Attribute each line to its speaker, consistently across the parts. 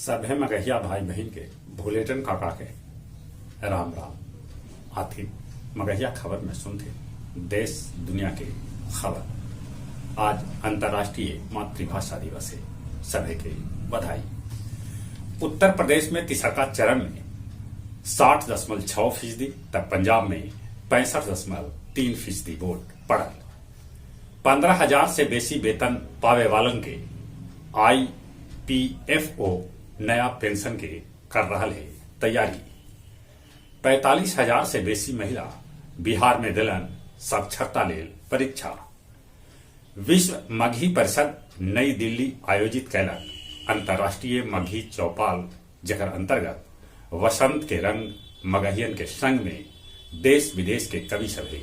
Speaker 1: सभे मगहिया भाई बहन के भूलेटन काका के राम राम। आखिर मगहिया खबर में सुनते देश दुनिया के खबर। आज अंतर्राष्ट्रीय मातृभाषा दिवस है, सभे के बधाई। उत्तर प्रदेश में तीसरा चरण में 60.6%, तब पंजाब में 65.3% वोट पड़ल। 15,000 से बेसी वेतन पावे वालन के IPFO नया पेंशन के कर रहा है तैयारी। 45,000 से बेसी महिला बिहार में दिलन साक्षरता लेल परीक्षा। विश्व मगही परिषद नई दिल्ली आयोजित कैलक अंतर्राष्ट्रीय मगही चौपाल, जकर अंतर्गत वसंत के रंग मगहियन के संग में देश विदेश के कवि सभे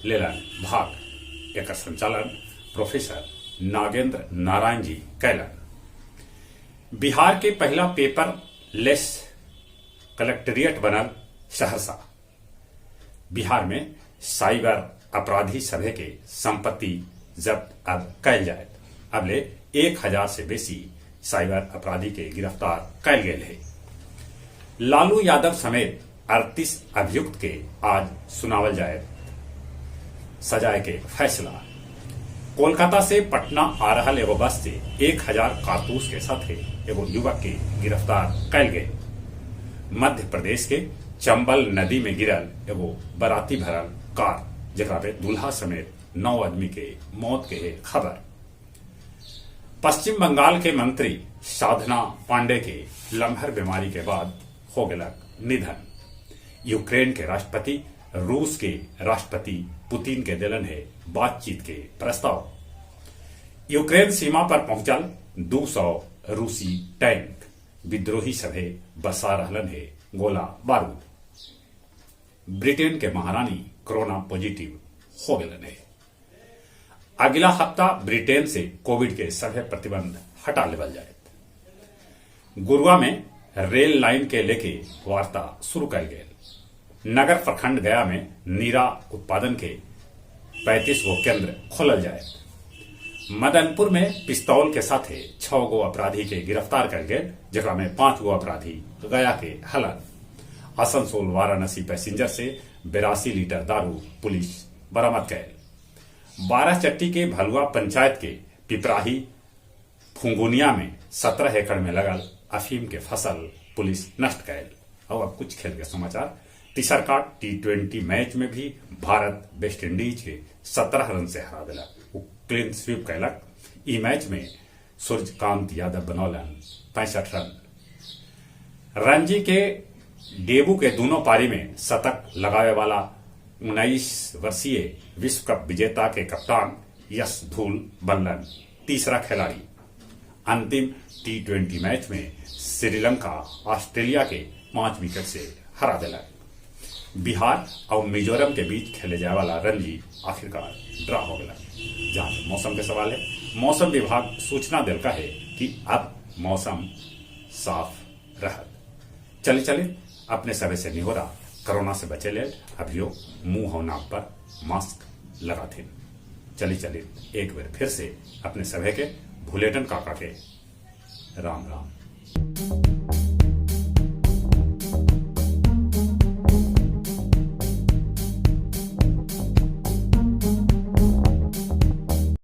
Speaker 1: लेलन भाग। एकर संचालन प्रोफेसर नागेंद्र नारायण जी कैलन। बिहार के पहला पेपर लेस कलेक्ट्रेट बनल सहरसा। बिहार में साइबर अपराधी सभे के संपत्ति जब्त अब कैल जाए। अब ले 1,000 से बेसी साइबर अपराधी के गिरफ्तार कैल गए है। लालू यादव समेत 38 अभियुक्त के आज सुनावल जाए सजाए के फैसला। कोलकाता से पटना आ रहा एगो बस से 1,000 कारतूस के साथ एगो युवक के गिरफ्तार कैल गए। मध्य प्रदेश के चंबल नदी में गिरल एगो बाराती भरल कार, जकरा पे दूल्हा समेत 9 आदमी के मौत के खबर। पश्चिम बंगाल के मंत्री साधना पांडे के लम्हर बीमारी के बाद हो गलक निधन। यूक्रेन के राष्ट्रपति रूस के राष्ट्रपति पुतिन के दिलन है बातचीत के प्रस्ताव। यूक्रेन सीमा पर पहुंचल 200 रूसी टैंक, विद्रोही सभे बसा रहलन है गोला बारूद। ब्रिटेन के महारानी कोरोना पॉजिटिव हो गलन है। अगला हफ्ता ब्रिटेन से कोविड के सभे प्रतिबंध हटा लेवल जाए। गुरुआ में रेल लाइन के लेके वार्ता शुरू कर गए। नगर प्रखंड गया में नीरा उत्पादन के 35 गो केंद्र खोलल जाए। मदनपुर में पिस्तौल के साथ 6 गो अपराधी के गिरफ्तार कर गए, जकरा में 5 गो अपराधी गया के हलन। आसनसोल वाराणसी पैसेंजर से 82 लीटर दारू पुलिस बरामद कैल। 12 चट्टी के भलुआ पंचायत के पिपराही फुंगुनिया में 17 एकड़ में लगल अफीम के फसल पुलिस नष्ट कैल। और अब कुछ खेल के समाचार। तीसरका T20 मैच में भी भारत वेस्ट इंडीज के 17 रन से हरा दिलक, क्लीन स्वीप कैलक। ई मैच में सूर्यकांत यादव बनौलन 65 रन। रणजी के डेबू के दोनों पारी में शतक लगावे वाला 19 वर्षीय विश्व कप विजेता के कप्तान यश धूल बनलन तीसरा खिलाड़ी। अंतिम T20 मैच में श्रीलंका ऑस्ट्रेलिया के 5 विकेट से हरा दिलक। बिहार और मिजोरम के बीच खेले जाए वाला रणजी आखिरकार ड्रा हो गया। जहां मौसम के सवाल है, मौसम विभाग सूचना दिलका है कि अब मौसम साफ रहत। चले अपने सभी से निहोरा कोरोना से बचे ले अभियो मुंह और नाक पर मास्क लगा थे। चली एक बार फिर से अपने सभी के भूलेटन काका के राम राम।